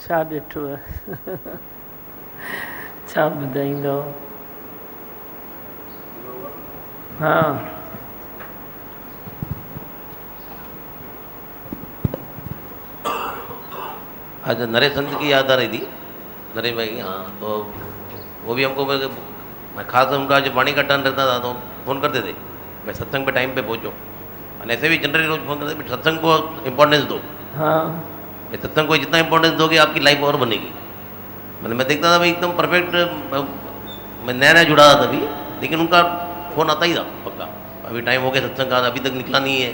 छा ॾिठो आहे? छा ॿुधाईंदो? हा आज नरेश संत की याद आ रही थी, नरेश भाई की। हाँ, तो वो भी हमको, मैं खास उनका जो वाणी का टर्न रहता था तो फ़ोन करते थे, मैं सत्संग पे टाइम पे पहुँचो। और ऐसे भी जनरली रोज फ़ोन करते, सत्संग को इम्पोर्टेंस दो। हाँ भाई सत्संग को जितना इम्पोर्टेंस दोगे आपकी लाइफ और बनेगी। मतलब मैं देखता था भाई एकदम परफेक्ट, मैं नया नया जुड़ा था तभी, लेकिन उनका फ़ोन आता ही था पक्का। अभी टाइम हो गया सत्संग का, अभी तक निकला नहीं है।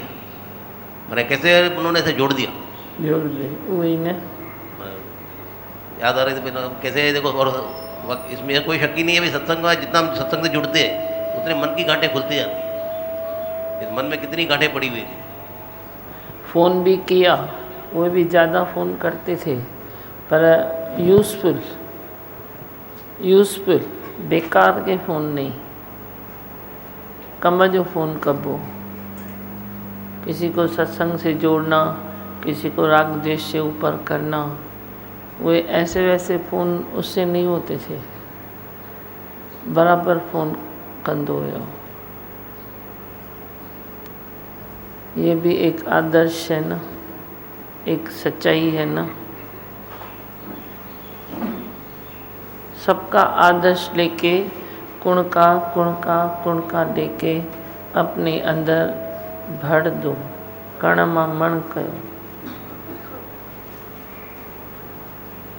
मैंने कैसे उन्होंने ऐसे जोड़ दिया, जोड़ दे वही ना। याद आ रही थी कैसे देखो। और इसमें कोई शक ही नहीं है भाई, सत्संग का जितना हम सत्संग से जुड़ते हैं उतने मन की गांठें खुलती जाती हैं। इस मन में कितनी गांठें पड़ी हुई थी। फ़ोन भी किया, वो भी ज़्यादा फ़ोन करते थे, पर यूज़फुल, बेकार के फ़ोन नहीं। कम जो फ़ोन कबो, किसी को सत्संग से जोड़ना, किसी को राग द्वेष से ऊपर करना, वे ऐसे वैसे फ़ोन उससे नहीं होते थे। बराबर फ़ोन कंदो हुयो। ये भी एक आदर्श है ना, एक सच्चाई है ना। सबका आदर्श लेके गुण का लेके अपने अंदर भर दो, कण मां मण कयो।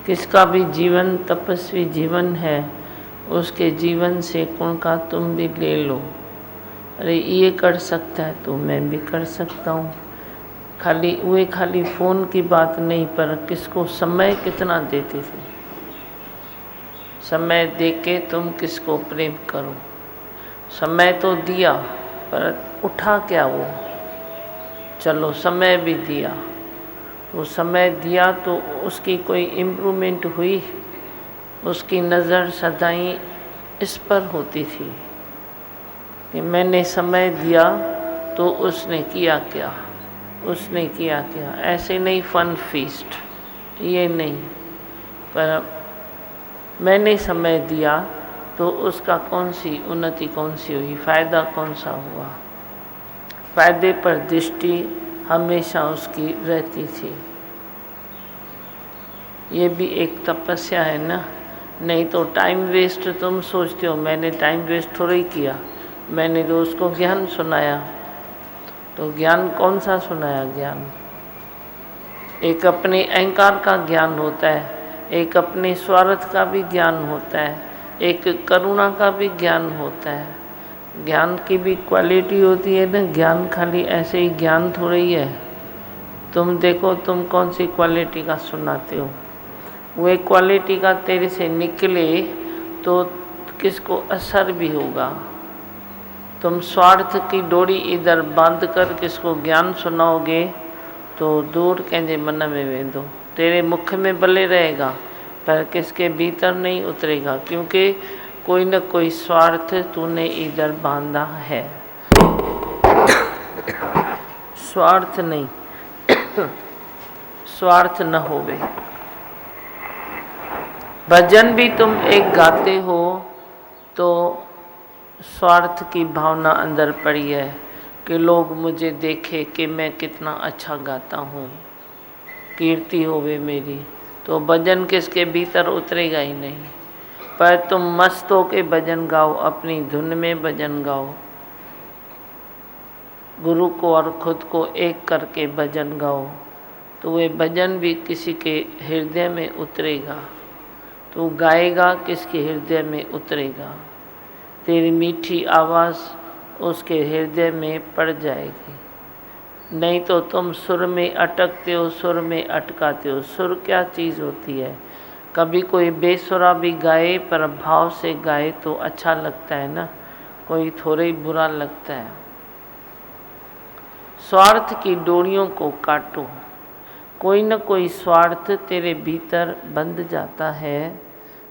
किसका भी जीवन तपस्वी जीवन है, उसके जीवन से गुण का तुम भी ले लो। अरे ये कर सकता है तो मैं भी कर सकता हूँ। खाली फ़ोन की बात नहीं, पर किसको समय कितना देते थे। समय देके तुम किसको प्रेम करो। समय तो दिया, पर उठा क्या वो। चलो समय भी दिया, वो समय दिया तो उसकी कोई इम्प्रूवमेंट हुई। उसकी नज़र सदाई इस पर होती थी कि मैंने समय दिया तो उसने किया क्या, उसने किया क्या। ऐसे नहीं फन फीस्ट, ये नहीं, पर मैंने समय दिया तो उसका कौन सी उन्नति, कौन सी हुई, फ़ायदा कौन सा हुआ। फ़ायदे पर दृष्टि हमेशा उसकी रहती थी। ये भी एक तपस्या है ना। नहीं तो टाइम वेस्ट, तुम सोचते हो मैंने टाइम वेस्ट थोड़ा ही किया, मैंने तो उसको ज्ञान सुनाया। तो ज्ञान कौन सा सुनाया? ज्ञान एक अपने अहंकार का ज्ञान होता है, एक अपने स्वार्थ का भी ज्ञान होता है, एक करुणा का भी ज्ञान होता है। ज्ञान की भी क्वालिटी होती है ना। ज्ञान खाली ऐसे ही ज्ञान थोड़ा ही है। तुम देखो तुम कौन सी क्वालिटी का सुनाते हो। वो क्वालिटी का तेरे से निकले तो किसको असर भी होगा। तुम स्वार्थ की डोरी इधर बांध कर किसको ज्ञान सुनाओगे तो दूर कंहिंजे मन में वेंदो। तेरे मुख में भले रहेगा, पर किसके भीतर नहीं उतरेगा, क्योंकि कोई न कोई स्वार्थ तूने इधर बांधा है। स्वार्थ नहीं स्वार्थ न होवे। भजन भी तुम एक गाते हो तो स्वार्थ की भावना अंदर पड़ी है कि लोग मुझे देखे कि मैं कितना अच्छा गाता हूँ, कीर्ति होवे मेरी। तो भजन किसके भीतर उतरेगा ही नहीं। पर तुम मस्त हो के भजन गाओ, अपनी धुन में भजन गाओ, गुरु को और खुद को एक करके भजन गाओ, तो वे भजन भी किसी के हृदय में उतरेगा। तो गाएगा किसके हृदय में उतरेगा। तेरी मीठी आवाज़ उसके हृदय में पड़ जाएगी। नहीं तो तुम सुर में अटकते हो, सुर में अटकाते हो। सुर क्या चीज़ होती है? कभी कोई बेसुरा भी गाए पर भाव से गाए तो अच्छा लगता है ना, कोई थोड़ा ही बुरा लगता है। स्वार्थ की डोरियों को काटो। कोई न कोई स्वार्थ तेरे भीतर बंध जाता है,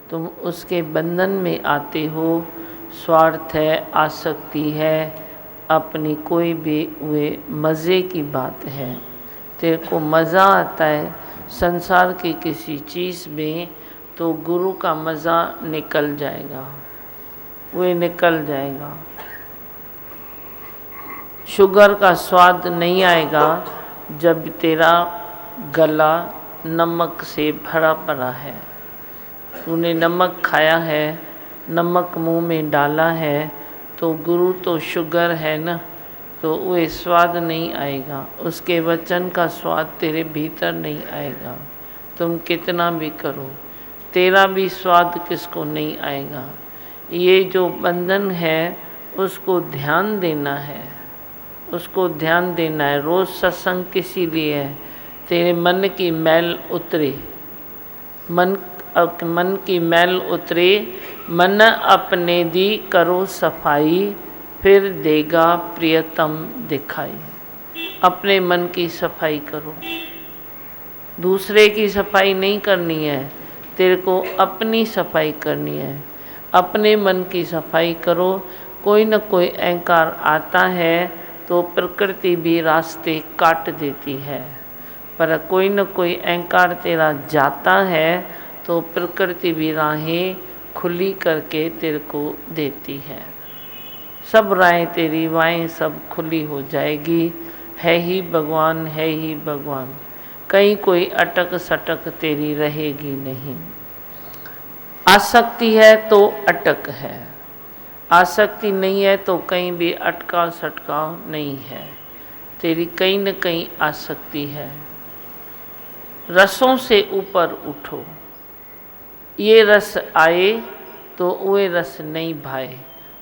तुम उसके बंधन में आते हो। स्वार्थ है, आसक्ति है, अपनी कोई भी वे मज़े की बात है। तेरे को मज़ा आता है संसार की किसी चीज़ में, तो गुरु का मज़ा निकल जाएगा, वो निकल जाएगा। शुगर का स्वाद नहीं आएगा जब तेरा गला नमक से भरा पड़ा है। तूने नमक खाया है, नमक मुंह में डाला है, तो गुरु तो शुगर है ना, तो वो स्वाद नहीं आएगा, उसके वचन का स्वाद तेरे भीतर नहीं आएगा। तुम कितना भी करो, तेरा भी स्वाद किसको नहीं आएगा। ये जो बंधन है उसको ध्यान देना है, उसको ध्यान देना है। रोज़ सत्संग किसी लिए है, तेरे मन की मैल उतरे, मन की मैल उतरे। मन अपने दी करो सफाई, फिर देगा प्रियतम दिखाई। अपने मन की सफाई करो, दूसरे की सफाई नहीं करनी है, तेरे को अपनी सफाई करनी है। अपने मन की सफाई करो। कोई न कोई अहंकार आता है तो प्रकृति भी रास्ते काट देती है, पर कोई न कोई अहंकार तेरा जाता है तो प्रकृति भी राहें खुली करके तेरे को देती है। सब राहें तेरी वाहें सब खुली हो जाएगी। है ही भगवान, है ही भगवान, कहीं कोई अटक सटक तेरी रहेगी नहीं। आसक्ति है तो अटक है, आसक्ति नहीं है तो कहीं भी अटका सटका नहीं है, तेरी कहीं न कहीं आसक्ति है। रसों से ऊपर उठो, ये रस आए तो वे रस नहीं भाए,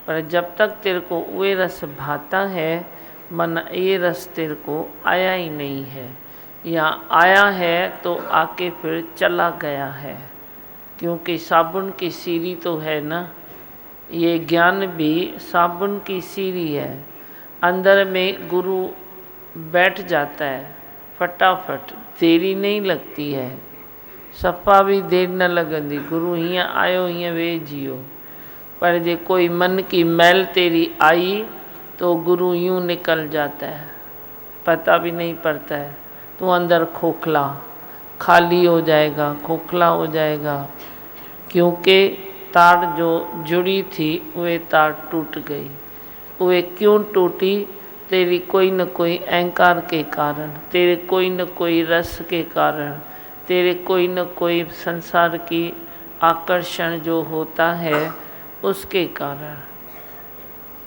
पर जब तक तेरे को वे रस भाता है, मन ये रस तेरे को आया ही नहीं है, या आया है तो आके फिर चला गया है। क्योंकि साबुन की सीरी तो है ना, ये ज्ञान भी साबुन की सीरी है। अंदर में गुरु बैठ जाता है फटाफट, देरी नहीं लगती है, सफ़ा भी देर न लगंदी। गुरु हीअं आयो हीअं वे जियो। पर जे कोई मन की मैल तेरी आई तो गुरु यूं निकल जाता है, पता भी नहीं पड़ता है। तो अंदर खोखला खाली हो जाएगा, खोखला हो जाएगा, क्योंकि तार जो जुड़ी थी वे तार टूट गई। वे क्यों टूटी? तेरी कोई न कोई अहंकार के कारण, तेरे कोई न कोई रस के कारण, तेरे कोई न कोई संसार की आकर्षण जो होता है उसके कारण।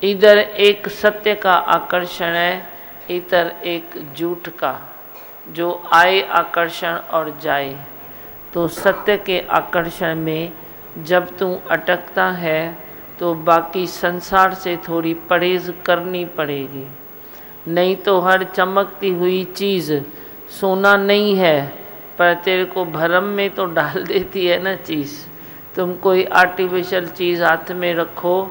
इधर एक सत्य का आकर्षण है, इधर एक झूठ का, जो आए आकर्षण और जाए। तो सत्य के आकर्षण में जब तू अटकता है तो बाकी संसार से थोड़ी परहेज करनी पड़ेगी, नहीं तो हर चमकती हुई चीज़ सोना नहीं है, पर तेरे को भरम में तो डाल देती है ना चीज़। तुम कोई आर्टिफिशियल चीज़ हाथ में रखो,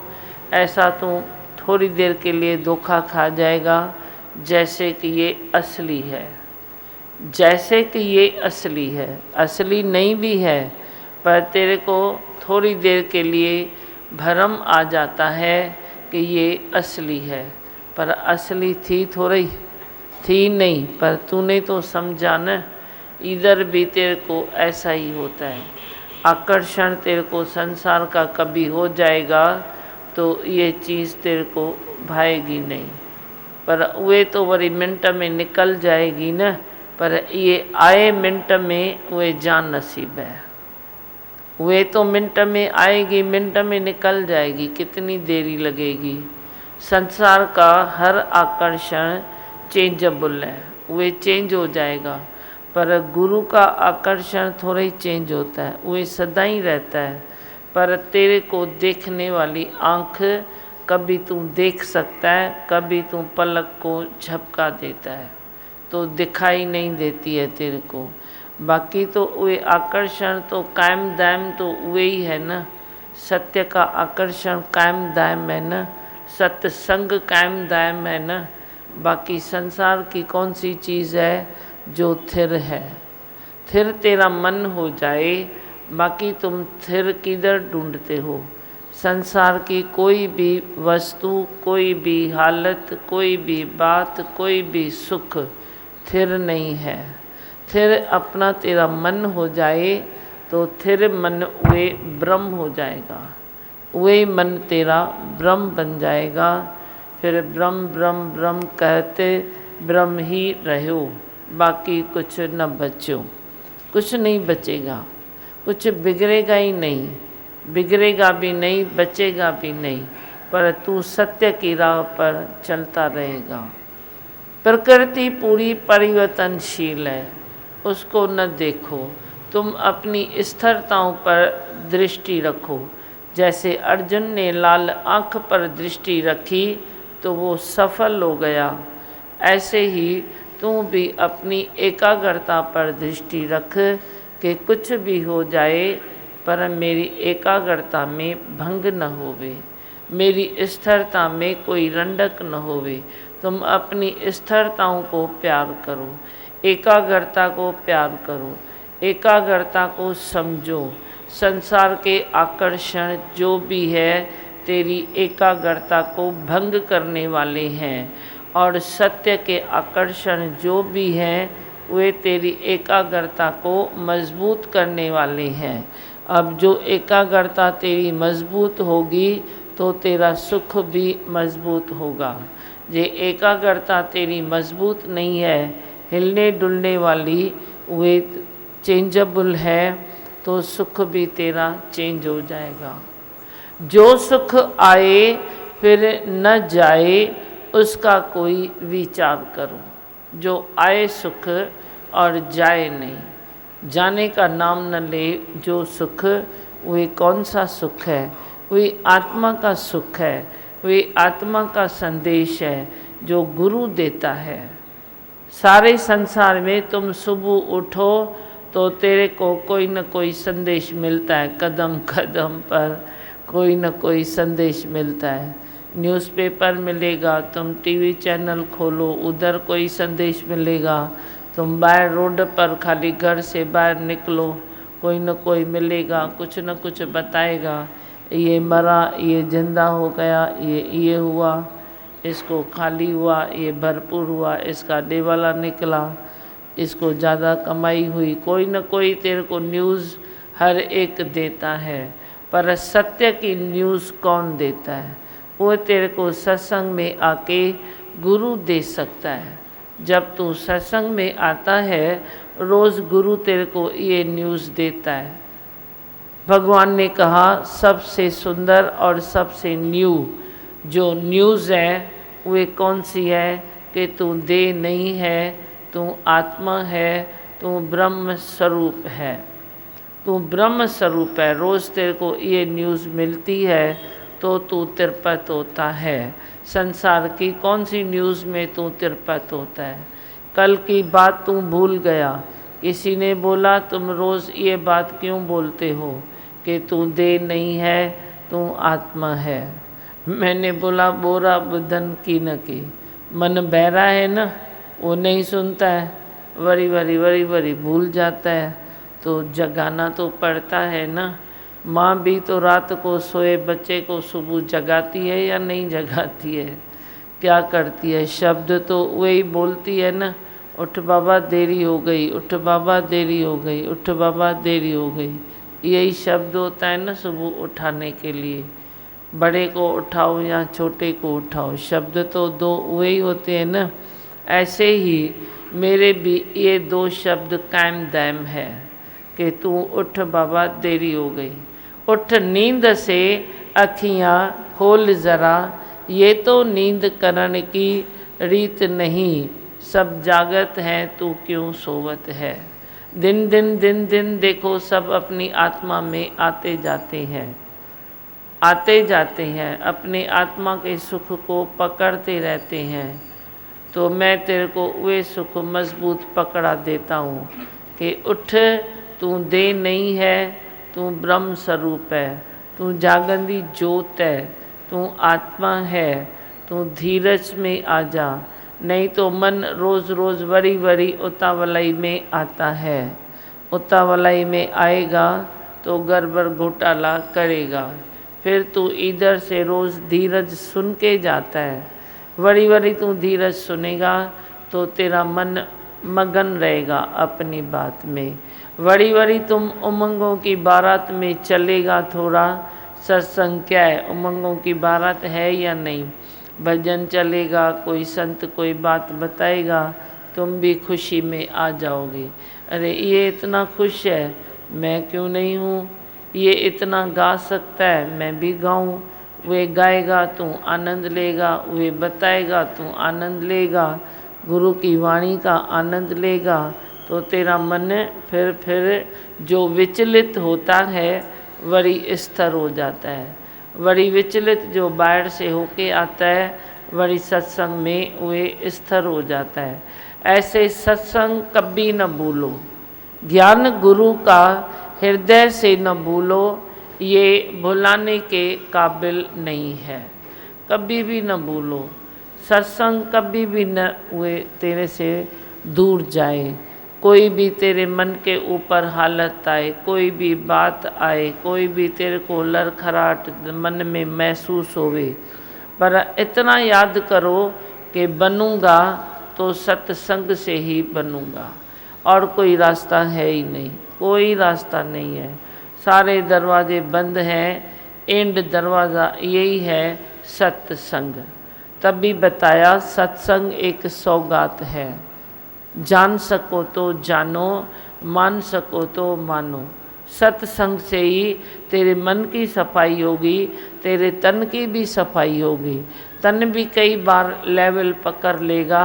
ऐसा तुम थोड़ी देर के लिए धोखा खा जाएगा, जैसे कि ये असली है, जैसे कि ये असली है। असली नहीं भी है, पर तेरे को थोड़ी देर के लिए भरम आ जाता है कि ये असली है, पर असली थी थोड़ी, थी नहीं, पर तूने तो समझा न। इधर भी तेरे को ऐसा ही होता है, आकर्षण तेरे को संसार का कभी हो जाएगा तो ये चीज़ तेरे को भाएगी नहीं, पर वे तो वरी मिनट में निकल जाएगी न। पर ये आए मिनट में वे जान नसीब है, वे तो मिनट में आएगी, मिनट में निकल जाएगी, कितनी देरी लगेगी। संसार का हर आकर्षण चेंजेबल है, वे चेंज हो जाएगा, पर गुरु का आकर्षण थोड़ा ही चेंज होता है, वे सदा ही रहता है। पर तेरे को देखने वाली आँख कभी तू देख सकता है, कभी तू पलक को झपका देता है, तो दिखाई नहीं देती है तेरे को। बाकी तो वे आकर्षण तो कायम दायम तो वे ही है ना। सत्य का आकर्षण कायम दायम है ना, सत्संग कायम दायम है ना। बाकी संसार की कौन सी चीज़ है जो थिर है? थिर तेरा मन हो जाए, बाकी तुम थिर किधर ढूंढते हो? संसार की कोई भी वस्तु, कोई भी हालत, कोई भी बात, कोई भी सुख थिर नहीं है। फिर अपना तेरा मन हो जाए तो फिर मन वे ब्रह्म हो जाएगा, वे मन तेरा ब्रह्म बन जाएगा। फिर ब्रह्म ब्रह्म ब्रह्म कहते ब्रह्म ही रहो, बाकी कुछ न बचो, कुछ नहीं बचेगा, कुछ बिगड़ेगा ही नहीं, बिगड़ेगा भी नहीं, बचेगा भी नहीं, पर तू सत्य की राह पर चलता रहेगा। प्रकृति पूरी परिवर्तनशील है, उसको न देखो, तुम अपनी स्थिरताओं पर दृष्टि रखो। जैसे अर्जुन ने लाल आँख पर दृष्टि रखी तो वो सफल हो गया, ऐसे ही तू भी अपनी एकाग्रता पर दृष्टि रख कि कुछ भी हो जाए पर मेरी एकाग्रता में भंग न होवे, मेरी स्थिरता में कोई रंडक न होवे। तुम अपनी स्थिरताओं को प्यार करो, एकाग्रता को प्यार करो, एकाग्रता को समझो। संसार के आकर्षण जो भी है तेरी एकाग्रता को भंग करने वाले हैं, और सत्य के आकर्षण जो भी हैं वे तेरी एकाग्रता को मजबूत करने वाले हैं। अब जो एकाग्रता तेरी मजबूत होगी तो तेरा सुख भी मजबूत होगा। जे एकाग्रता तेरी मजबूत नहीं है, हिलने डुलने वाली, वे चेंजेबल है, तो सुख भी तेरा चेंज हो जाएगा। जो सुख आए फिर न जाए उसका कोई विचार करो। जो आए सुख और जाए नहीं, जाने का नाम न ले। जो सुख वे कौन सा सुख है? वे आत्मा का सुख है, वे आत्मा का संदेश है जो गुरु देता है। सारे संसार में तुम सुबह उठो तो तेरे को कोई न कोई संदेश मिलता है, कदम कदम पर कोई न कोई संदेश मिलता है। न्यूज़पेपर मिलेगा, तुम टीवी चैनल खोलो उधर कोई संदेश मिलेगा, तुम बाहर रोड पर खाली घर से बाहर निकलो कोई न कोई मिलेगा, कुछ न कुछ बताएगा, ये मरा, ये जिंदा हो गया, ये हुआ, इसको खाली हुआ, ये भरपूर हुआ, इसका डेवाला निकला, इसको ज़्यादा कमाई हुई। कोई न कोई तेरे को न्यूज़ हर एक देता है, पर सत्य की न्यूज़ कौन देता है? वो तेरे को सत्संग में आके गुरु दे सकता है। जब तू सत्संग में आता है रोज़ गुरु तेरे को ये न्यूज़ देता है। भगवान ने कहा सबसे सुंदर और सबसे न्यू जो न्यूज़ है वे कौन सी है कि तू देह नहीं है, तू आत्मा है, तू ब्रह्म स्वरूप है, तू ब्रह्म स्वरूप है। रोज़ तेरे को ये न्यूज़ मिलती है तो तू तिरपत होता है। संसार की कौन सी न्यूज़ में तू तिरपत होता है? कल की बात तू भूल गया, किसी ने बोला तुम रोज़ ये बात क्यों बोलते हो कि तू देह नहीं है, तू आत्मा है। मैंने बोला बोरा बुधन की न की, मन बहरा है ना, वो नहीं सुनता है, वरी वरी वरी वरी भूल जाता है, तो जगाना तो पड़ता है ना। माँ भी तो रात को सोए बच्चे को सुबह जगाती है या नहीं जगाती है? क्या करती है? शब्द तो वही बोलती है ना, उठ बाबा देरी हो गई, उठ बाबा देरी हो गई, उठ बाबा देरी हो गई। यही शब्द होता है ना सुबह उठाने के लिए। बड़े को उठाओ या छोटे को उठाओ, शब्द तो दो वही होते हैं ना। ऐसे ही मेरे भी ये दो शब्द कायम दायम है कि तू उठ बाबा देरी हो गई। उठ नींद से अखियाँ खोल ज़रा, ये तो नींद करने की रीत नहीं, सब जागत हैं तू क्यों सोवत है। दिन दिन दिन दिन देखो सब अपनी आत्मा में आते जाते हैं, आते जाते हैं, अपने आत्मा के सुख को पकड़ते रहते हैं। तो मैं तेरे को वे सुख मजबूत पकड़ा देता हूँ कि उठ, तू देह नहीं है, तू ब्रह्म स्वरूप है, तू जागंदी ज्योत है, तू आत्मा है, तू धीरज में आ जा। नहीं तो मन रोज़ रोज़ वरी वरी उतावलाई में आता है, उतावलाई में आएगा तो गड़बड़ घोटाला करेगा। फिर तू इधर से रोज़ धीरज सुन के जाता है, वरी वरी तू धीरज सुनेगा तो तेरा मन मगन रहेगा अपनी बात में। बड़ी बड़ी तुम उमंगों की बारात में चलेगा थोड़ा, सत्संग क्या है, उमंगों की बारात है या नहीं। भजन चलेगा, कोई संत कोई बात बताएगा, तुम भी खुशी में आ जाओगे। अरे ये इतना खुश है, मैं क्यों नहीं हूँ, ये इतना गा सकता है, मैं भी गाऊँ। वे गाएगा तू आनंद लेगा, वे बताएगा तू आनंद लेगा, गुरु की वाणी का आनंद लेगा, तो तेरा मन फिर जो विचलित होता है वही स्थिर हो जाता है। वही विचलित जो बाहर से होके आता है वही सत्संग में वे स्थिर हो जाता है। ऐसे सत्संग कभी न भूलो, ज्ञान गुरु का हृदय से न भूलो, ये भुलाने के काबिल नहीं है। कभी भी न भूलो, सत्संग कभी भी न हुए तेरे से दूर जाए। कोई भी तेरे मन के ऊपर हालत आए, कोई भी बात आए, कोई भी तेरे को लड़खड़ाहट मन में महसूस होवे, पर इतना याद करो कि बनूंगा तो सत्संग से ही बनूंगा, और कोई रास्ता है ही नहीं, कोई रास्ता नहीं है। सारे दरवाजे बंद हैं, एंड दरवाज़ा यही है सत्संग। तभी बताया सत्संग एक सौगात है, जान सको तो जानो, मान सको तो मानो। सत्संग से ही तेरे मन की सफाई होगी, तेरे तन की भी सफाई होगी। तन भी कई बार लेवल पकड़ लेगा,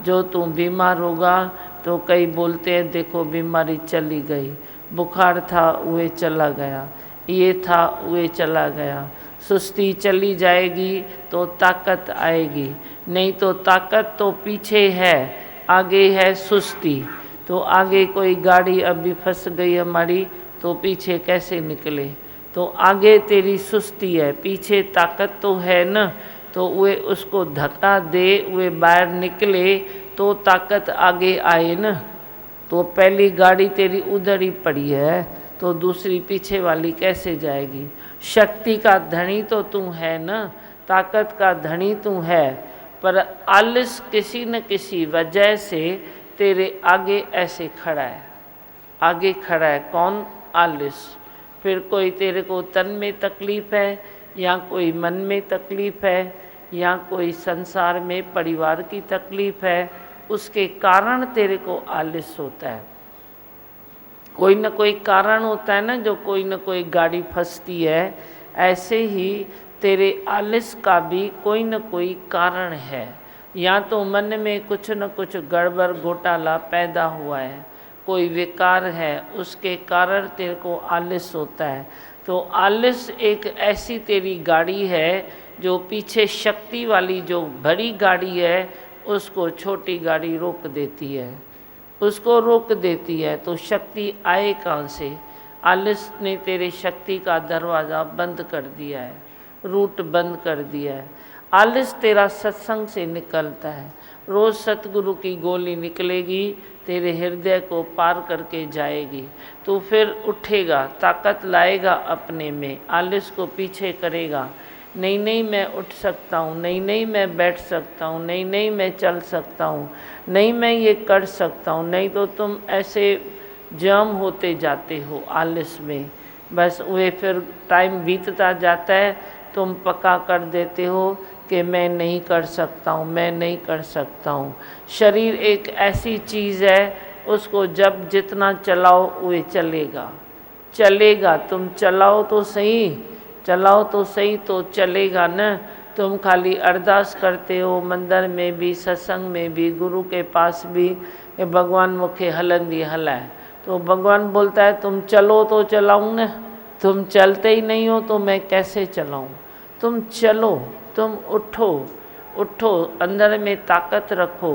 जो तू बीमार होगा तो कई बोलते हैं देखो बीमारी चली गई, बुखार था वह चला गया, ये था वह चला गया। सुस्ती चली जाएगी तो ताकत आएगी, नहीं तो ताकत तो पीछे है, आगे है सुस्ती। तो आगे कोई गाड़ी अभी फंस गई हमारी तो पीछे कैसे निकले, तो आगे तेरी सुस्ती है, पीछे ताकत तो है न, तो वे उसको धक्का दे, वे बाहर निकले तो ताकत आगे आए न। तो पहली गाड़ी तेरी उधर ही पड़ी है तो दूसरी पीछे वाली कैसे जाएगी। शक्ति का धनी तो तू है न, ताकत का धनी तू है, पर आलस किसी न किसी वजह से तेरे आगे ऐसे खड़ा है, आगे खड़ा है। कौन? आलस। फिर कोई तेरे को तन में तकलीफ है, या कोई मन में तकलीफ है, या कोई संसार में परिवार की तकलीफ है, उसके कारण तेरे को आलस होता है। कोई न कोई कारण होता है ना, जो कोई न कोई गाड़ी फंसती है, ऐसे ही तेरे आलस का भी कोई न कोई कारण है। या तो मन में कुछ न कुछ गड़बड़ घोटाला पैदा हुआ है, कोई विकार है, उसके कारण तेरे को आलस होता है। तो आलस एक ऐसी तेरी गाड़ी है जो पीछे शक्ति वाली जो बड़ी गाड़ी है उसको छोटी गाड़ी रोक देती है, उसको रोक देती है। तो शक्ति आए कहाँ से? आलस ने तेरे शक्ति का दरवाज़ा बंद कर दिया है, रूट बंद कर दिया है। आलस तेरा सत्संग से निकलता है। रोज़ सतगुरु की गोली निकलेगी, तेरे हृदय को पार करके जाएगी, तो फिर उठेगा, ताकत लाएगा अपने में, आलस को पीछे करेगा। नहीं नहीं मैं उठ सकता हूँ, नहीं नहीं मैं बैठ सकता हूँ, नहीं नहीं मैं चल सकता हूँ, नहीं मैं ये कर सकता हूँ। नहीं तो तुम ऐसे जाम होते जाते हो आलस में, बस वे फिर टाइम बीतता जाता है, तुम पक्का कर देते हो कि मैं नहीं कर सकता हूँ, मैं नहीं कर सकता हूँ। शरीर एक ऐसी चीज़ है, उसको जब जितना चलाओ वे चलेगा, चलेगा। तुम चलाओ तो सही, चलाओ तो सही तो चलेगा न। तुम खाली अरदास करते हो मंदिर में भी, सत्संग में भी, गुरु के पास भी, कि भगवान मुखे हलंदी हलाए, तो भगवान बोलता है तुम चलो तो चलाऊँ न। तुम चलते ही नहीं हो तो मैं कैसे चलाऊँ। तुम चलो, तुम उठो, उठो, अंदर में ताकत रखो।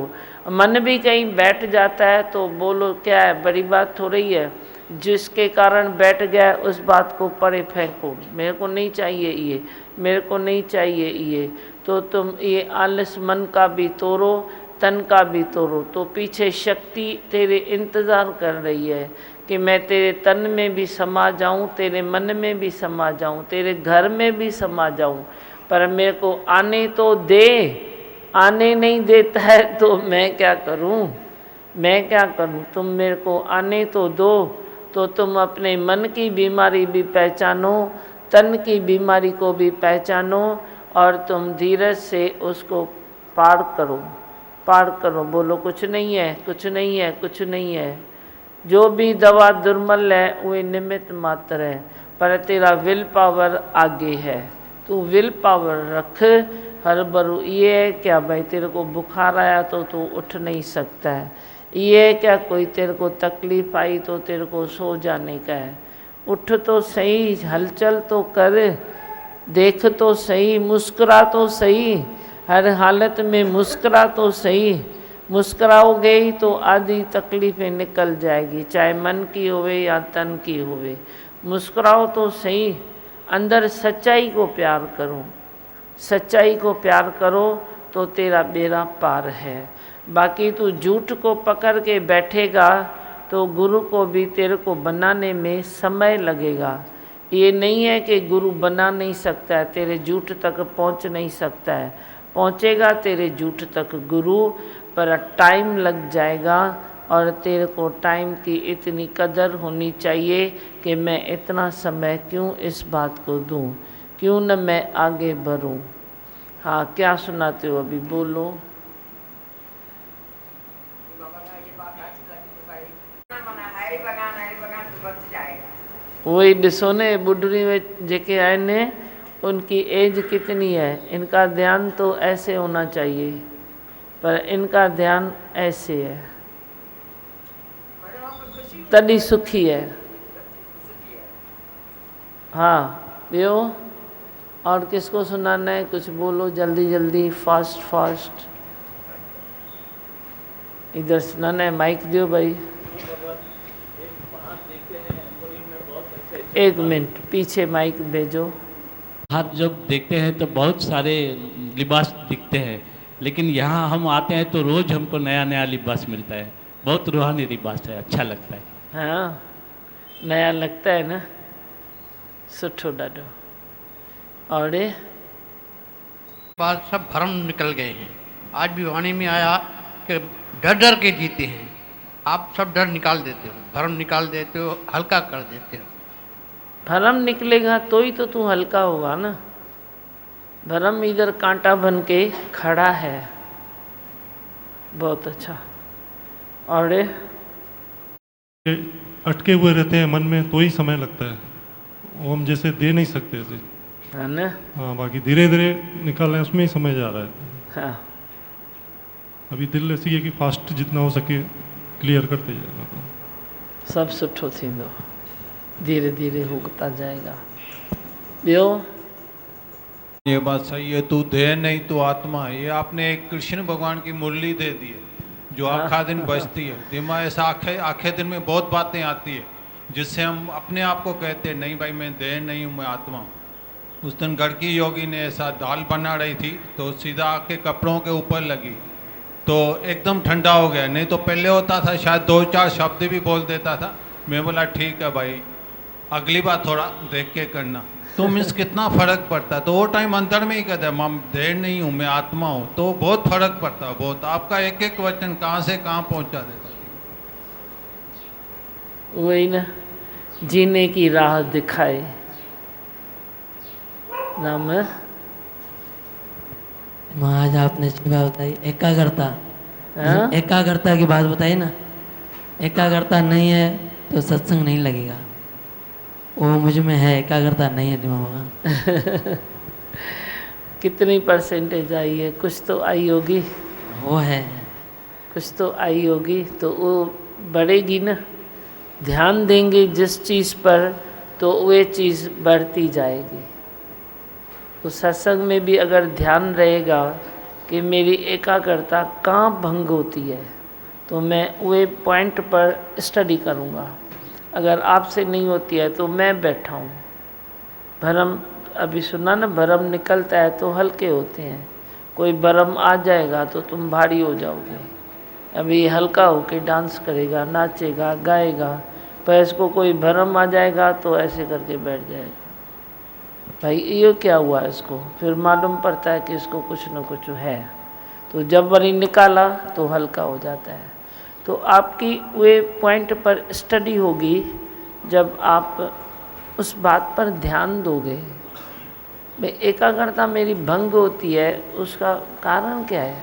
मन भी कहीं बैठ जाता है तो बोलो क्या है, बड़ी बात हो रही है, जिसके कारण बैठ गया उस बात को परे फेंको, मेरे को नहीं चाहिए ये, मेरे को नहीं चाहिए ये। तो तुम ये आलस मन का भी तोड़ो, तन का भी तोड़ो, तो पीछे शक्ति तेरे इंतज़ार कर रही है कि मैं तेरे तन में भी समा जाऊं, तेरे मन में भी समा जाऊं, तेरे घर में भी समा जाऊं, पर मेरे को आने तो दे। आने नहीं देता है तो मैं क्या करूं। मैं क्या करूं, तुम मेरे को आने तो दो। तो तुम अपने मन की बीमारी भी पहचानो, तन की बीमारी को भी पहचानो और तुम धीरज से उसको पार करो, पार करो। बोलो कुछ नहीं है, कुछ नहीं है, कुछ नहीं है। जो भी दवा दुर्मल है वो निमित्त मात्र है, पर तेरा विल पावर आगे है। तू विल पावर रख। हर बरू ये है क्या भाई, तेरे को बुखार आया तो तू उठ नहीं सकता है, ये है क्या कोई तेरे को तकलीफ आई तो तेरे को सो जाने का है। उठ तो सही, हलचल तो कर, देख तो सही, मुस्कुरा तो सही, हर हालत में मुस्कुरा तो सही। मुस्कुराओगे ही तो आधी तकलीफ़ें निकल जाएगी, चाहे मन की होवे या तन की होवे। मुस्कुराओ तो सही, अंदर सच्चाई को प्यार करो, सच्चाई को प्यार करो तो तेरा बेड़ा पार है। बाकी तू झूठ को पकड़ के बैठेगा तो गुरु को भी तेरे को बनाने में समय लगेगा। ये नहीं है कि गुरु बना नहीं सकता है, तेरे झूठ तक पहुंच नहीं सकता है। पहुंचेगा तेरे झूठ तक गुरु, पर टाइम लग जाएगा। और तेरे को टाइम की इतनी कदर होनी चाहिए कि मैं इतना समय क्यों इस बात को दूं, क्यों न मैं आगे बढ़ूं। हाँ, क्या सुनाते हो अभी, बोलो। वही ॾिसो ने, बुढ़ड़ी में जेके आहिनि उनकी एज कितनी है, इनका ध्यान तो ऐसे होना चाहिए, पर इनका ध्यान ऐसे है, तभी सुखी है। हाँ, ॿियो और किसको सुनाना है, कुछ बोलो जल्दी जल्दी, फास्ट फास्ट। इधर सुनाना है, माइक दो भाई। एक मिनट पीछे माइक भेजो। बाहर जब देखते हैं तो बहुत सारे लिबास दिखते हैं, लेकिन यहाँ हम आते हैं तो रोज़ हमको नया नया लिबास मिलता है। बहुत रूहानी लिबास है, अच्छा लगता है। हाँ, नया लगता है ना, सुठो ॾाढो। और बाद सब भ्रम निकल गए हैं। आज भी वाणी में आया कि डर डर के जीते हैं। आप सब डर निकाल देते हो, भ्रम निकाल देते हो, हल्का कर देते हो। भरम निकलेगा तो ही तो तू हल्का होगा ना। भरम इधर कांटा बन के खड़ा है। बहुत अच्छा। और अटके हुए रहते हैं मन में तो ही समय लगता है, वो हम जैसे दे नहीं सकते ऐसे। है ना। हाँ, बाकी धीरे धीरे निकाल रहे हैं, उसमें ही समय जा रहा है। हाँ, अभी दिल ऐसी है कि फास्ट जितना हो सके क्लियर करते जाएगा। सब सुठो थींदो, धीरे धीरे होता जाएगा। ॿियो, ये बात सही है, तू देह नहीं तू आत्मा है। ये आपने एक कृष्ण भगवान की मुरली दे दी है जो आखा दिन बजती है। दिमाग ऐसा आखे दिन में बहुत बातें आती है जिससे हम अपने आप को कहते हैं नहीं भाई मैं देह नहीं हूँ, मैं आत्मा हूँ। उस दिन गड़की योगी ने ऐसा दाल बना रही थी तो सीधा आके कपड़ों के ऊपर लगी तो एकदम ठंडा हो गया। नहीं तो पहले होता था शायद 2-4 शब्द भी बोल देता था। मैं बोला ठीक है भाई, अगली बार थोड़ा देख के करना। तो मीन्स कितना फ़र्क पड़ता है। तो वो टाइम अंदर में ही कहता है मैं देह नहीं हूँ, मैं आत्मा हूँ। तो बहुत फ़र्क पड़ता है, बहुत। आपका एक एक वचन कहाँ से कहाँ पहुँचा देता। वही ना, जीने की राह दिखाए नाम। महाराज आपने अच्छी बात बताई, एकाग्रता। हाँ? एकाग्रता की बात बताई ना, एकाग्रता नहीं है तो सत्संग नहीं लगेगा। वो मुझ में है, एकाग्रता नहीं है दिमाग में। कितनी परसेंटेज आई है? कुछ तो आई होगी। वो है, कुछ तो आई होगी, तो वो बढ़ेगी ना। ध्यान देंगे जिस चीज़ पर तो वो चीज़ बढ़ती जाएगी। तो सत्संग में भी अगर ध्यान रहेगा कि मेरी एकाग्रता कहाँ भंग होती है तो मैं वो पॉइंट पर स्टडी करूँगा। अगर आपसे नहीं होती है तो मैं बैठा हूँ। भरम अभी सुना ना, भरम निकलता है तो हल्के होते हैं। कोई भरम आ जाएगा तो तुम भारी हो जाओगे। अभी हल्का होके डांस करेगा, नाचेगा, गाएगा, पर इसको कोई भरम आ जाएगा तो ऐसे करके बैठ जाएगा। भाई ये क्या हुआ इसको, फिर मालूम पड़ता है कि इसको कुछ न कुछ है। तो जब बड़ी निकाला तो हल्का हो जाता है। तो तो आपकी वे पॉइंट पर स्टडी होगी जब आप उस बात पर ध्यान दोगे। भाई एकाग्रता मेरी भंग होती है, उसका कारण क्या है,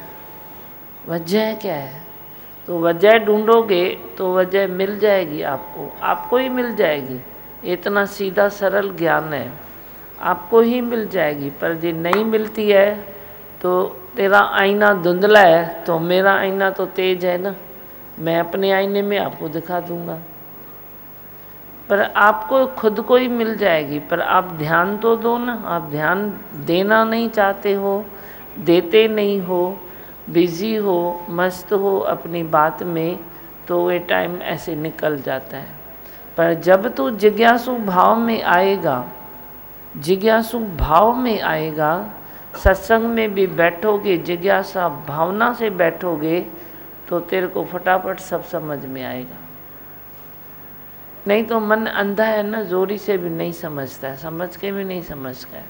वजह क्या है? तो वजह ढूंढोगे तो वजह मिल जाएगी, आपको ही मिल जाएगी। इतना सीधा सरल ज्ञान है, आपको ही मिल जाएगी। पर यदि नहीं मिलती है तो तेरा आईना धुंधला है तो मेरा आईना तो तेज है ना, मैं अपने आईने में आपको दिखा दूंगा। पर आपको खुद को ही मिल जाएगी, पर आप ध्यान तो दो ना। आप ध्यान देना नहीं चाहते हो, देते नहीं हो, बिजी हो, मस्त हो अपनी बात में, तो वे टाइम ऐसे निकल जाता है। पर जब तू जिज्ञासु भाव में आएगा, जिज्ञासु भाव में आएगा, सत्संग में भी बैठोगे, जिज्ञासा भावना से बैठोगे, तो तेरे को फटाफट सब समझ में आएगा। नहीं तो मन अंधा है ना, जोरी से भी नहीं समझता है, समझ के भी नहीं समझता है।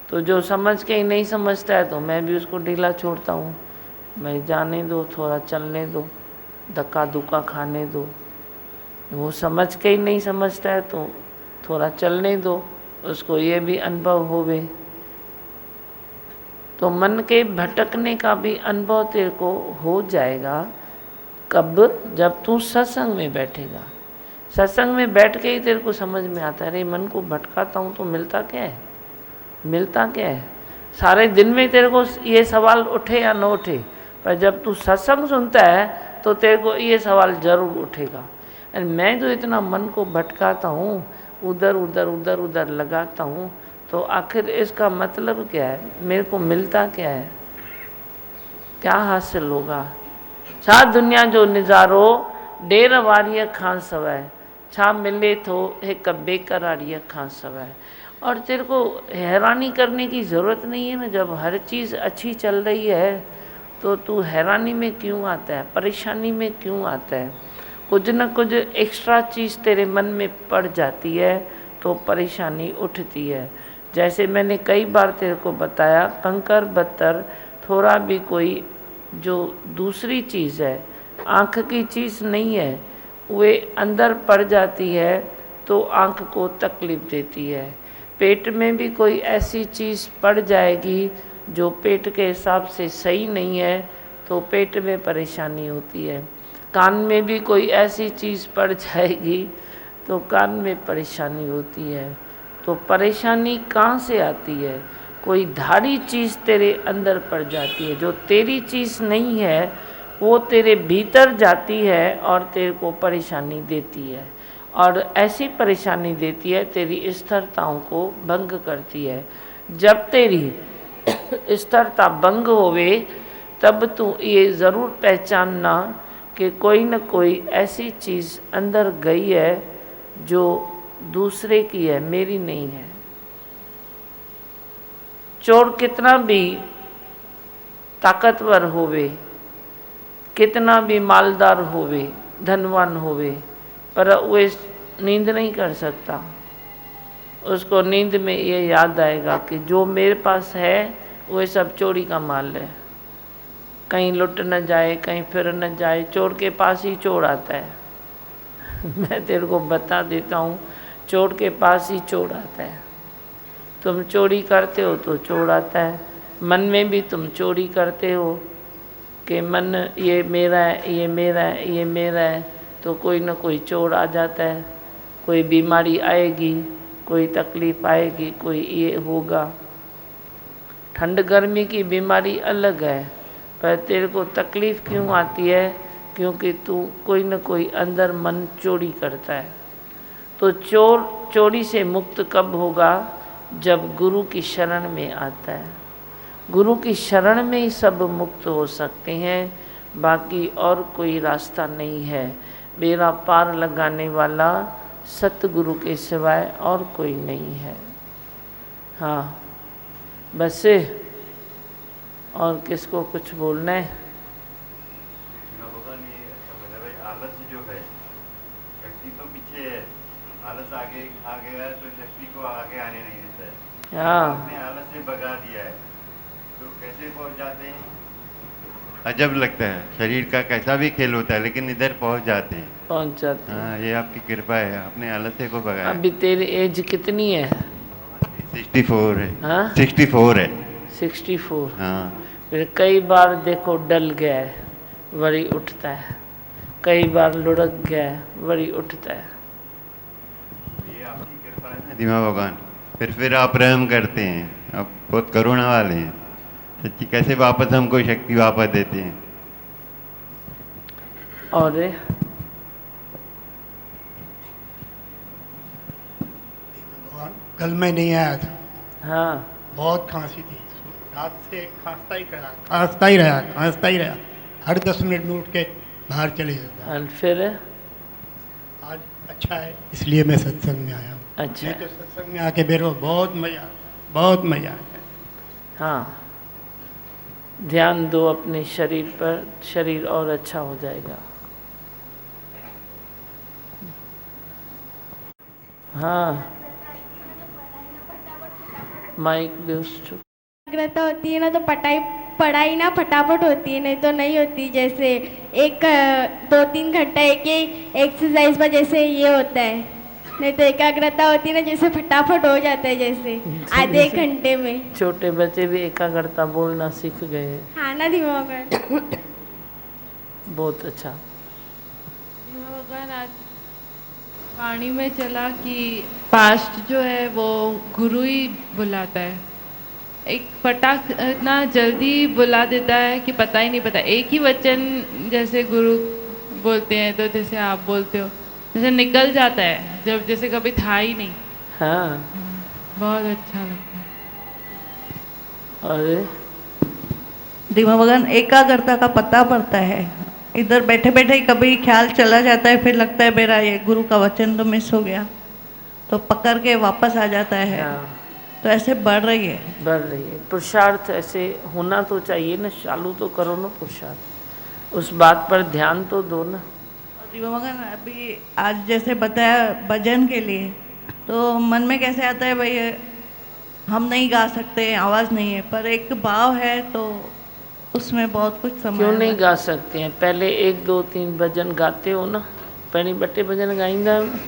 तो जो समझ के ही नहीं समझता है तो मैं भी उसको ढीला छोड़ता हूँ, मैं जाने दो, थोड़ा चलने दो, धक्का दुक्का खाने दो। वो समझ के ही नहीं समझता है तो थोड़ा चलने दो, उसको ये भी अनुभव होवे। तो मन के भटकने का भी अनुभव तेरे को हो जाएगा। कब? जब तू सत्संग में बैठेगा। सत्संग में बैठ के ही तेरे को समझ में आता है, अरे मन को भटकाता हूँ तो मिलता क्या है, मिलता क्या है। सारे दिन में तेरे को ये सवाल उठे या न उठे, पर जब तू सत्संग सुनता है तो तेरे को ये सवाल जरूर उठेगा, अरे मैं जो इतना मन को भटकाता हूँ, उधर उधर उधर उधर लगाता हूँ, तो आखिर इसका मतलब क्या है, मेरे को मिलता क्या है, क्या हासिल होगा। छा दुनिया जो नज़ारो डेर वारीअ खां सवाइ, छा मिले थो हिक बेकरारीअ खां सवाइ। और तेरे को हैरानी करने की ज़रूरत नहीं है ना। जब हर चीज़ अच्छी चल रही है तो तू हैरानी में क्यों आता है, परेशानी में क्यों आता है। कुछ न कुछ एक्स्ट्रा चीज़ तेरे मन में पड़ जाती है तो परेशानी उठती है। जैसे मैंने कई बार तेरे को बताया, कंकर बत्तर थोड़ा भी कोई जो दूसरी चीज़ है, आँख की चीज़ नहीं है, वे अंदर पड़ जाती है तो आँख को तकलीफ़ देती है। पेट में भी कोई ऐसी चीज़ पड़ जाएगी जो पेट के हिसाब से सही नहीं है तो पेट में परेशानी होती है। कान में भी कोई ऐसी चीज़ पड़ जाएगी तो कान में परेशानी होती है। तो परेशानी कहाँ से आती है, कोई धारी चीज़ तेरे अंदर पड़ जाती है, जो तेरी चीज़ नहीं है वो तेरे भीतर जाती है और तेरे को परेशानी देती है। और ऐसी परेशानी देती है, तेरी स्थिरताओं को भंग करती है। जब तेरी स्थिरता भंग होवे तब तू ये ज़रूर पहचानना कि कोई न कोई ऐसी चीज़ अंदर गई है जो दूसरे की है, मेरी नहीं है। चोर कितना भी ताकतवर होवे, कितना भी मालदार होवे, धनवान होवे, पर वो नींद नहीं कर सकता। उसको नींद में ये याद आएगा कि जो मेरे पास है वो सब चोरी का माल है, कहीं लुट न जाए, कहीं फिर न जाए। चोर के पास ही चोर आता है। मैं तेरे को बता देता हूँ, चोर के पास ही चोर आता है। तुम चोरी करते हो तो चोर आता है। मन में भी तुम चोरी करते हो कि मन ये मेरा है, ये मेरा है, ये मेरा है, तो कोई न कोई चोर आ जाता है। कोई बीमारी आएगी, कोई तकलीफ़ आएगी, कोई ये होगा। ठंड गर्मी की बीमारी अलग है, पर तेरे को तकलीफ़ क्यों आती है, क्योंकि तू कोई न कोई अंदर मन चोरी करता है। तो चोर चोरी से मुक्त कब होगा, जब गुरु की शरण में आता है। गुरु की शरण में ही सब मुक्त हो सकते हैं, बाकी और कोई रास्ता नहीं है। बेड़ा पार लगाने वाला सतगुरु के सिवाय और कोई नहीं है। हाँ बस, और किसको कुछ बोलना है? आलस जो है, शक्ति तो पीछे है, आलस आगे आ गया तो शक्ति को आगे आने नहीं देता है। हाँ, आपने आलस से भगा दिया है तो कैसे पहुंच जाते हैं? अजब लगता है, शरीर का कैसा भी खेल होता है लेकिन इधर पहुंच जाते हैं। पहुंच जाते हैं। हाँ, ये आपकी कृपा है, आपने आलस्य को भगाया। अभी तेरी एज कितनी है? 64 है। हाँ? 64 है। 64। हाँ। फिर कई बार देखो डल गया है, वरी उठता है, कई बार लुढ़क गया है, वरी उठता है। ये आपकी कृपा है ना दिमा भगवान, फिर आप रहम करते हैं, आप बहुत करुणा वाले हैं सच्ची। कैसे वापस हमको शक्ति वापस देते हैं। और कल मैं नहीं आया था, हाँ, बहुत खांसी थी, रात से खांसता ही रहा, हर 10 मिनट में उठ के बाहर चले जाता। और फिर आज अच्छा है, इसलिए मैं सत्संग में आया हूँ। अच्छा, नहीं तो सत्संग में आके मेरे को बहुत मज़ा आता है। हाँ, ध्यान दो अपने शरीर पर, शरीर और अच्छा हो जाएगा। हाँ, माइक दे उसको। एकाग्रता होती है ना तो पढ़ाई ना फटाफट होती है, नहीं तो नहीं होती। जैसे 2-3 घंटा एक ही एक्सरसाइज पर जैसे ये होता है, नहीं तो एकाग्रता होती है ना जैसे फटाफट हो जाता है, जैसे आधे एक घंटे में। छोटे बच्चे भी एकाग्रता बोलना सीख गए हैं। हाँ ना दिमाग। बहुत अच्छा। भगवान आज वाणी में चला कि पास्ट जो है वो गुरु ही बुलाता है। एक फटाक इतना जल्दी बुला देता है कि पता ही नहीं पता। एक ही वचन जैसे गुरु बोलते हैं तो जैसे आप बोलते हो जैसे निकल जाता है, जब जैसे कभी था ही नहीं। हाँ, बहुत अच्छा लगता है। और दिमा भगवान एकाग्रता का पता पड़ता है। इधर बैठे बैठे ही कभी ख्याल चला जाता है, फिर लगता है मेरा ये गुरु का वचन तो मिस हो गया, तो पकड़ के वापस आ जाता है। हाँ, तो ऐसे बढ़ रही है। पुरुषार्थ ऐसे होना तो चाहिए ना, चालू तो करो ना पुरुषार्थ, उस बात पर ध्यान तो दो ना। दिमा भगवान अभी आज जैसे बताया भजन के लिए, तो मन में कैसे आता है भाई हम नहीं गा सकते, आवाज़ नहीं है, पर एक भाव है तो उसमें बहुत कुछ समय। क्यों नहीं गा सकते हैं? पहले 1 2 3 भजन गाते हो ना, पहिरीं 2 टे भजन गाईंदा आहियो न,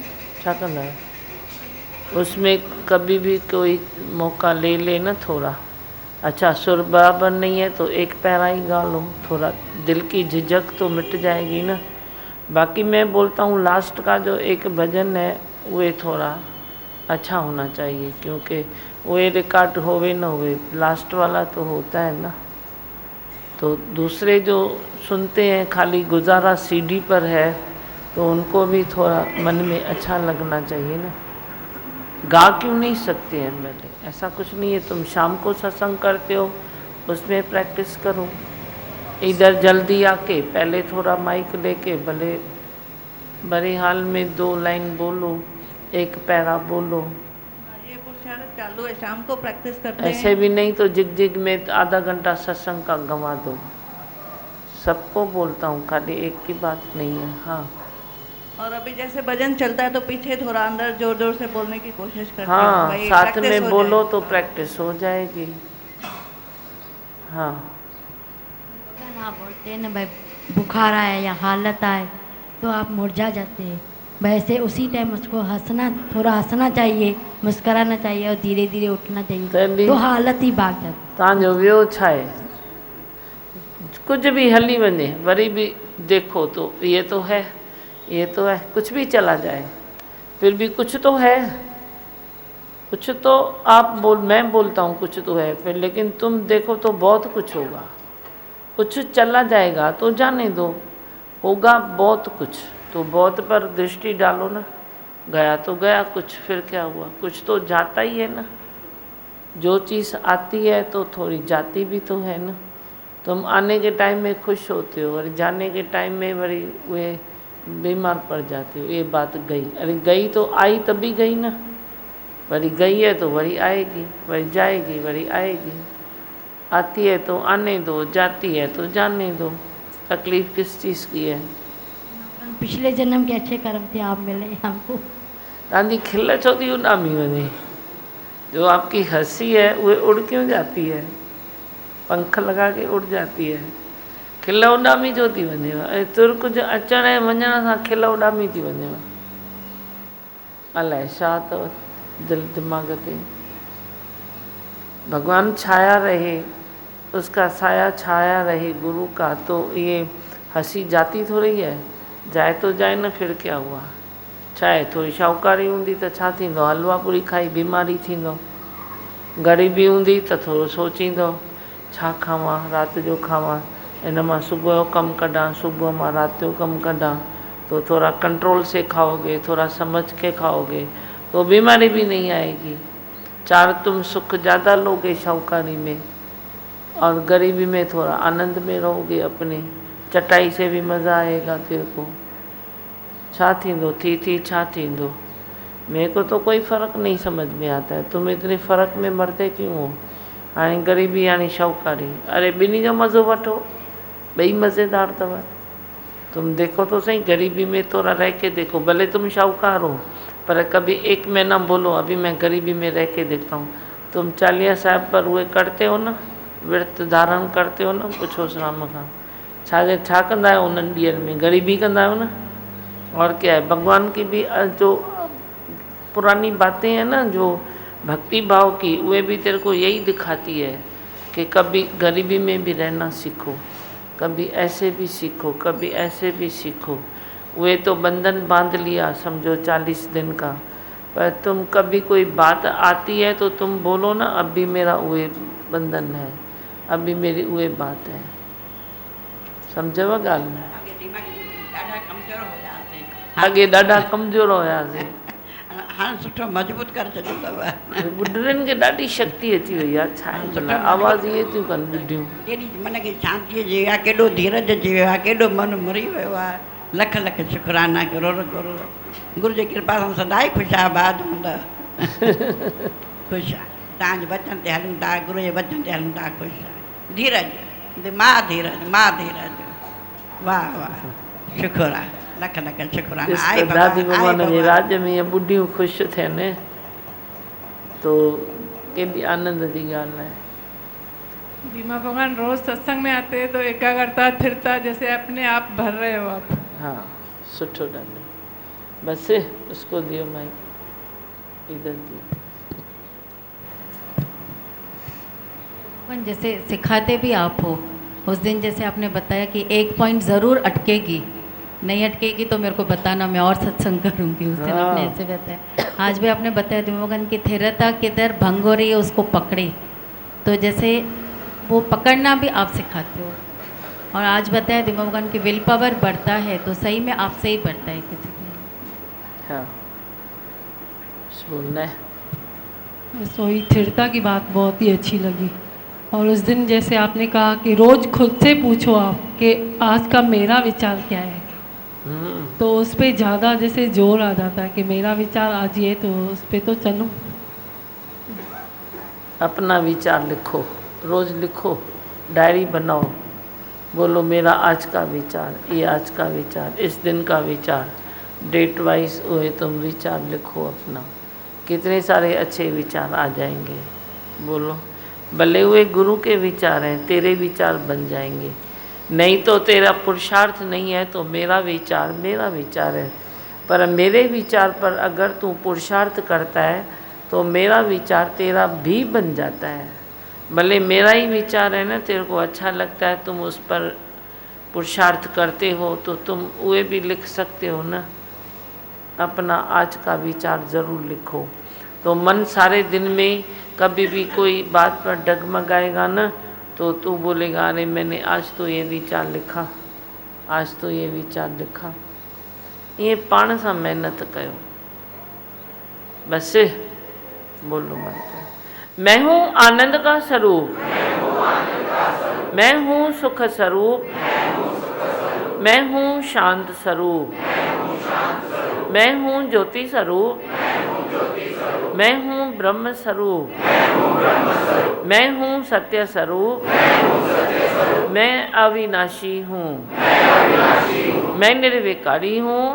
छा कंदा आहियो? उसमें कभी भी कोई मौका ले ना थोड़ा। अच्छा, सुर बराबर नहीं है तो एक पैरा ही गा लो, थोड़ा दिल की झिझक तो मिट जाएगी ना। बाकी मैं बोलता हूँ लास्ट का जो एक भजन है वो थोड़ा अच्छा होना चाहिए, क्योंकि वो रिकॉर्ड होवे ना होवे, लास्ट वाला तो होता है ना। तो दूसरे जो सुनते हैं खाली गुजारा सीडी पर है, तो उनको भी थोड़ा मन में अच्छा लगना चाहिए ना। गा क्यों नहीं सकते हैं? पहले ऐसा कुछ नहीं है, तुम शाम को सत्संग करते हो उसमें प्रैक्टिस करो। इधर जल्दी आके पहले थोड़ा माइक लेके भले बड़े हाल में 2 लाइन बोलो, एक पैरा बोलो। ये पुरुषार्थ चालू है, शाम को प्रैक्टिस करते हैं। ऐसे भी नहीं तो जिग में आधा घंटा सत्संग का गंवा दो। सबको बोलता हूँ, खाली एक की बात नहीं है। हाँ, और अभी जैसे भजन चलता है तो पीछे थोड़ा अंदर जोर जोर से बोलने की कोशिश करते हैं। हाँ, साथ में बोलो तो प्रैक्टिस हो जाएगी। हाँ, आप बोलते हैं ना भाई बुखार आए या हालत आए तो आप मुरझा जाते हैं, वैसे उसी टाइम उसको थोड़ा हंसना चाहिए, मुस्कराना चाहिए और धीरे धीरे उठना चाहिए, तो हालत ही भाग जाती। तव्हांजो वियो छा आहे? कुछ भी हली वञे वरी भी देखो तो ये तो है, ये तो है, कुछ भी चला जाए फिर भी कुछ तो है, कुछ तो मैं बोलता हूँ कुछ तो है फिर, लेकिन तुम देखो तो बहुत कुछ होगा। कुछ चला जाएगा तो जाने दो, होगा बहुत कुछ, तो बहुत पर दृष्टि डालो ना। गया तो गया कुछ, फिर क्या हुआ? कुछ तो जाता ही है ना। जो चीज़ आती है तो थोड़ी जाती भी तो है ना। तुम आने के टाइम में खुश होते हो और जाने के टाइम में वरी वे बीमार पड़ जाते हो। ये बात गई, अरे गई तो आई तभी गई ना, वरी गई है तो वरी आएगी, वरी जाएगी, वरी आएगी। आती है तो आने दो, जाती है तो जाने दो। तकलीफ़ किस चीज़ की है? पिछले जन्म के अच्छे कर्म थे, आप मिले हमको। तव्हांजी खिल छो थी उॾामी वञे? जो आपकी हंसी है वो उड़ क्यों जाती है? पंख लगा के उड़ जाती है। खिल उॾामी जो थी वञेव, ऐं तुर कुझु अचण ऐं वञण सां खिल उॾामी थी वञेव। अलाए छा अथव दिलि दिमाग़ ते। भगवान छाया रहे, उसका साया छाया रहे गुरु का, तो ये हंसी जाती थोड़ी है, जाए तो जाए न, फिर क्या हुआ। छा आहे, थोरी शाहूकारी हूंदी त छा थींदो, हलवा पूरी खाई बीमारी थींदो। ग़रीबी हूंदी त थोरो सोचींदो छा खावां, राति जो खावां, इन मां सुबुह जो कमु कढां, सुबुह मां राति जो कमु कढां। तो थोड़ा कंट्रोल से खाओगे, थोड़ा समझ के खाओगे तो बीमारी भी नहीं आएगी। चार तुम सुख ज़्यादा लोगे शाहूकारी में, और गरीबी में थोड़ा आनंद में रहोगे अपने। चटाई से भी मज़ा आएगा तेरे को। छा थींदो थी छा थींदो। मेरे को तो कोई फ़र्क नहीं समझ में आता है, तुम इतने फ़र्क में मरते क्यों हो। हाणे गरीबी यानी शाहूकारी, अरे ॿिन्ही जो मज़ो वठो, ॿई मज़ेदार अथव। तुम देखो तो सही, गरीबी में थोड़ा रह के देखो, भले तुम शाहूकार हो पर कभी एक महीना बोलो अभी मैं गरीबी में रह के देखता हूँ। तुम चालीहा साहिब पर हुए करते हो ना, व्रत धारण करते हो ना, पुछो राम खां छा कंदा आहियो उन्हनि ॾींहंनि में, गरीबी कंदा आहियो ना। और क्या है, भगवान की भी जो पुरानी बातें हैं ना, जो भक्ति भाव की, वे भी तेरे को यही दिखाती है कि कभी गरीबी में भी रहना सीखो, कभी ऐसे भी सीखो, कभी ऐसे भी सीखो। वे तो बंधन बांध लिया समझो 40 दिन का, पर तुम कभी कोई बात आती है तो तुम बोलो ना अभी मेरा उहे बंधन है, अभी मेरी उहे बात है। समझव ॻाल्हि में? अॻे ॾाढा कमज़ोर हुयासीं, हाणे सुठो मज़बूत करे छॾियो अथव। ॿुढड़नि खे ॾाढी शक्ति अची वई आहे, छा आहे भला आवाज़ इहे थियूं कनि ॿुढियूं। केॾी मन खे शांति अची वई आहे, केॾो धीरज अची वियो आहे, केॾो मन मुरी वियो आहे। लख लख शुक्राना, करोड़ करोड़। गुरू जी कृपा सां सदाई ख़ुशाबाद हूंदा। ख़ुशि आहे, तव्हांजे वचन ते हलूं था, गुरू जे वचन ते हलूं था, ख़ुशि आहे। धीरज, मां धीरज, मां धीरज। वाह वाह, शुक्र आहे, लख लख शुक्राना। आहे दादी भगवान जे राज में इहे ॿुढियूं ख़ुशि थियनि तो केॾी आनंद जी ॻाल्हि आहे। बीमा भगवान रोज सत्संग में आते हैं तो एकाग्रता स्थिरता जैसे अपने आप भर रहे हो आप। हाँ, सुठो ॾाढो। बस उसको दियो माइक, इधर दियो। जैसे सिखाते भी आप हो, उस दिन जैसे आपने बताया कि एक पॉइंट ज़रूर अटकेगी, नहीं अटकेगी तो मेरे को बताना, मैं और सत्संग करूँगी। उस दिन आपने ऐसे बताया। आज भी आपने बताया दिमागन की स्थिरता किधर भंग हो रही है उसको पकड़े, तो जैसे वो पकड़ना भी आप सिखाते हो। और आज बताया दिमागन की विल पावर बढ़ता है तो सही में आपसे ही बढ़ता है किसी का। हाँ, बोलना है। वही स्थिरता की बात बहुत ही अच्छी लगी। और उस दिन जैसे आपने कहा कि रोज़ खुद से पूछो आप कि आज का मेरा विचार क्या है, तो उस पर ज़्यादा जैसे जोर आ जाता है कि मेरा विचार आज ये, तो उस पर तो चलो। अपना विचार लिखो, रोज़ लिखो, डायरी बनाओ, बोलो मेरा आज का विचार, ये आज का विचार, इस दिन का विचार, डेट वाइज हुए तुम विचार लिखो अपना। कितने सारे अच्छे विचार आ जाएंगे। बोलो, भले हुए गुरु के विचार हैं, तेरे विचार बन जाएंगे। नहीं तो तेरा पुरुषार्थ नहीं है तो मेरा विचार है, पर मेरे विचार पर अगर तू पुरुषार्थ करता है तो मेरा विचार तेरा भी बन जाता है। भले मेरा ही विचार है ना, तेरे को अच्छा लगता है, तुम उस पर पुरुषार्थ करते हो तो तुम वे भी लिख सकते हो ना। अपना आज का विचार ज़रूर लिखो, तो मन सारे दिन में कभी भी कोई बात पर डगमगाएगा ना, तो तू बोलेगा अरे मैंने आज तो ये विचार लिखा, आज तो ये विचार लिखा। ये पाण सां मेहनत कयो। बस बोलो मंत्र, मैं हूँ आनंद का स्वरूप, मैं हूँ सुख स्वरूप, मैं हूँ शांत स्वरूप, मैं हूँ ज्योति स्वरूप, मैं हूँ ब्रह्म स्वरूप, मैं हूँ सत्य स्वरूप, मैं अविनाशी हूँ, मैं निर्विकारी हूँ,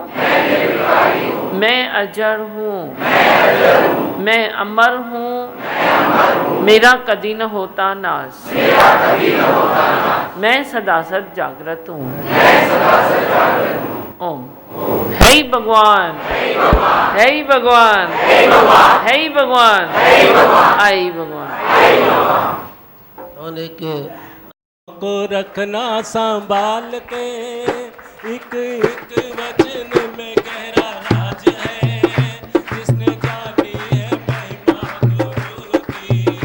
मैं अजर हूँ, मैं अमर हूँ, मेरा कदी न होता नाश, मैं सदा सद जागृत हूँ। ओम। हे भगवान, हे भगवान, हे भगवान, आई भगवान। और एक को रखना संभाल के, एक एक वचन में गहरा राज है, जिसने जानी है महिमा गुरु की,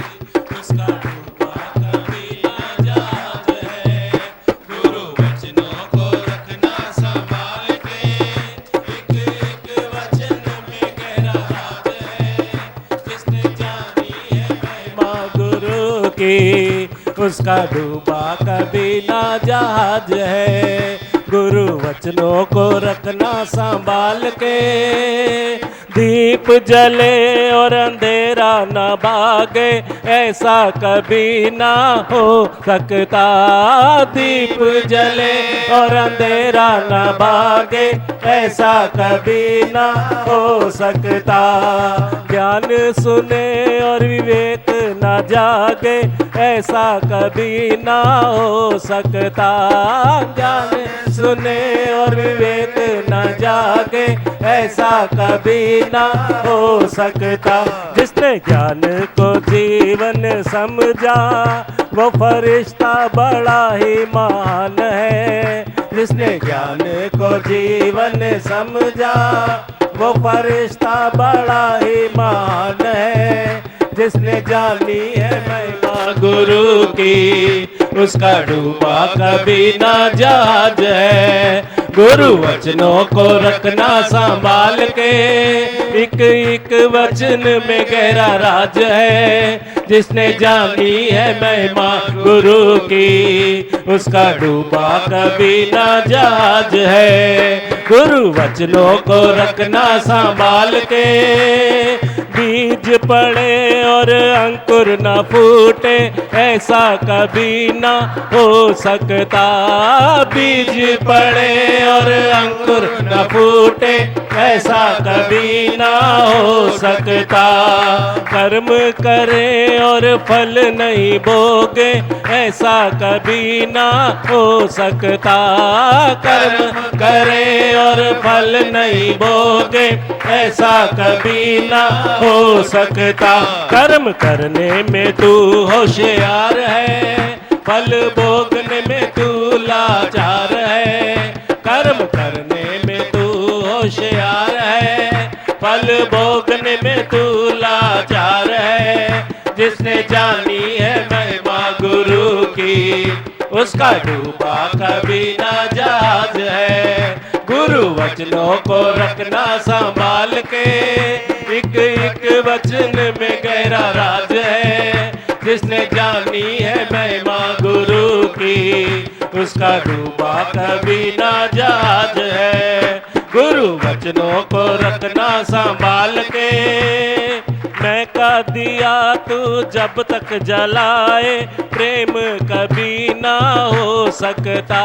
उसका डूबा कभी ना जहाज है। गुरु वचनों को रखना संभाल के, एक एक वचन में गहरा राज है, जिसने जानी है महिमा गुरु की, उसका डूबा कभी ना जहाज है। गुरु वचनों को रखना संभाल के, दीप जले और अंधेरा न भागे, ऐसा कभी ना हो सकता। दीप जले और अंधेरा न भागे, ऐसा कभी ना हो सकता। ज्ञान सुने और विवेक न जागे, ऐसा कभी ना हो सकता। ज्ञान सुने और विवेक न जागे, ऐसा कभी ना हो सकता। जिसने ज्ञान को जीवन समझा, वो फरिश्ता बड़ा ही महान है। जिसने ज्ञान को जीवन समझा, वो फरिश्ता बड़ा ही महान है। जिसने जानी है महिमा गुरु की, उसका डूबा कभी ना जहाज है। गुरु वचनों को रखना संभाल के, एक एक वचन में गहरा राज है। जिसने जानी है महिमा गुरु की, उसका डूबा कभी ना जहाज है। गुरु वचनों को रखना संभाल के, बीज पड़े और अंकुर न फूटे, ऐसा कभी ना हो सकता। बीज पड़े और अंकुर न फूटे, ऐसा कभी ना हो सकता। कर्म करे और फल नहीं भोगे, ऐसा कभी ना हो सकता। कर्म करे और फल नहीं भोगे, ऐसा कभी ना हो सकता। कर्म करने में तू होशियार है, फल भोगने में तू लाचार है। कर्म करने में तू होशियार है, फल भोगने में तू लाचार है। जिसने जानी है महिमा गुरु की, उसका डूबा कभी ना जहाज है। गुरु वचनों को रखना संभाल के, एक एक वचन में गहरा राज है। जिसने जानी है महिमा गुरु की, उसका डूबा कभी ना जहाज है। गुरु वचनों को रखना संभाल के, मैं का दिया तू जब तक जलाए, प्रेम कभी ना हो सकता।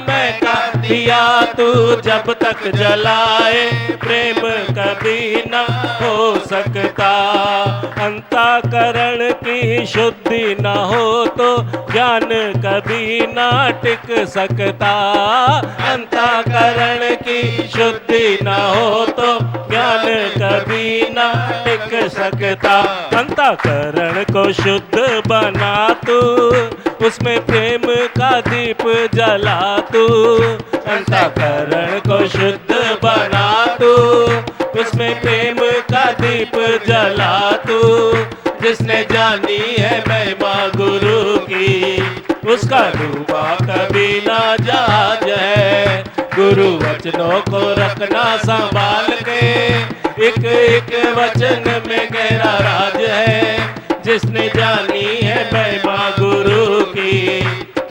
मैं का दिया तू जब तक जलाए, प्रेम कभी ना हो सकता। अंतःकरण की शुद्धि न हो तो ज्ञान कभी ना टिक सकता। अंतःकरण की शुद्धि न हो तो ज्ञान कभी ना टिक सकता। अंतःकरण को शुद्ध बना तू, उसमें प्रेम का दीप जला तू। अंतःकरण को शुद्ध बना तू, उसमें प्रेम का दीप जला तू। जिसने जानी है महिमा गुरु की, उसका डूबा कभी ना जहाज है। गुरु वचनों को रखना संभाल के, एक एक वचन में गहरा राज है। जिसने जानी है महिमा गुरु की,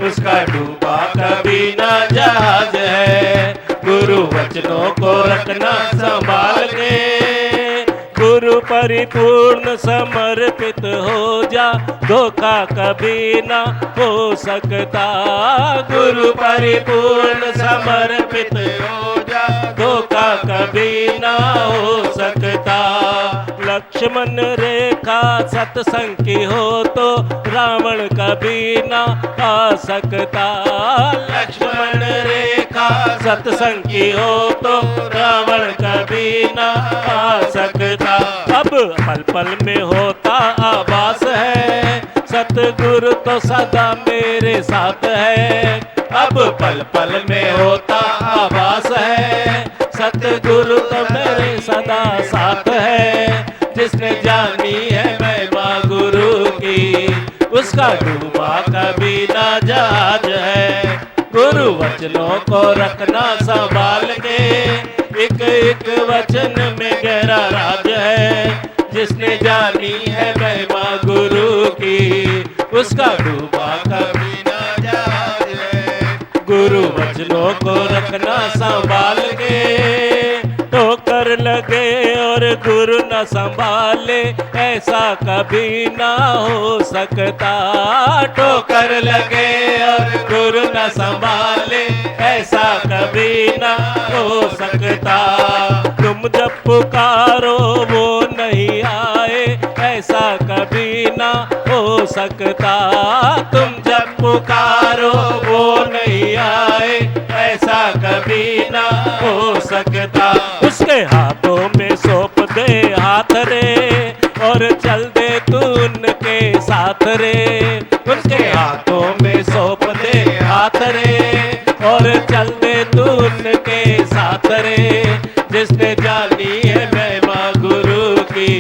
उसका डूबा कभी ना जहाज है। गुरु वचनों को रखना संभाल के, गुरु परिपूर्ण समर्पित हो जा, धोखा कभी ना हो सकता। गुरु परिपूर्ण समर्पित हो जा, धोखा कभी ना हो सकता। लक्ष्मण रेखा सत्संग की हो तो रावण कभी ना आ सकता। लक्ष्मण रेखा सत्संग की हो तो रावण कभी ना आ सकता। अब पल पल में होता आभास है, सतगुरु तो सदा मेरे साथ है। अब पल पल में होता आभास है, सतगुरु तो मेरे सदा साथ है। जिसने जानी है महिमा गुरु की, उसका डूबा कभी ना जहाज है। गुरु वचनों को रखना संभाल के, एक एक वचन में गहरा राज है। जिसने जानी है महिमा गुरु की, उसका डूबा कभी ना जहाज है। गुरु वचनों को रखना संभाल के, ठोकर लगे और गुरु न संभाले, ऐसा कभी ना हो सकता। ठोकर लगे और गुरु न संभाले, ऐसा कभी ना हो सकता। तुम जब पुकारो वो नहीं आए, ऐसा कभी ना हो सकता। तुम जब पुकारो वो नहीं आए, ऐसा कभी ना हो सकता। उसके हाथों में सौंप दे हाथ रे, और चल दे तू उनके साथ रे। उनके हाथों में सौंप दे हाथ रे, और चल दे तू उनके साथ रे। जिसने जानी है महिमा गुरु की,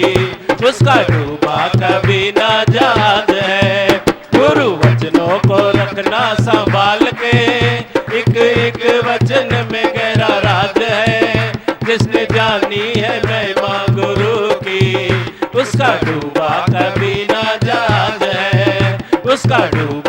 उसका डूबा कभी ना जहाज है। गुरु वचनों को रखना संभाल के, एक एक वचन में गहरा राज है। जिसने जानी है महिमा गुरु की, उसका डूबा कभी ना जहाज है। उसका डूबा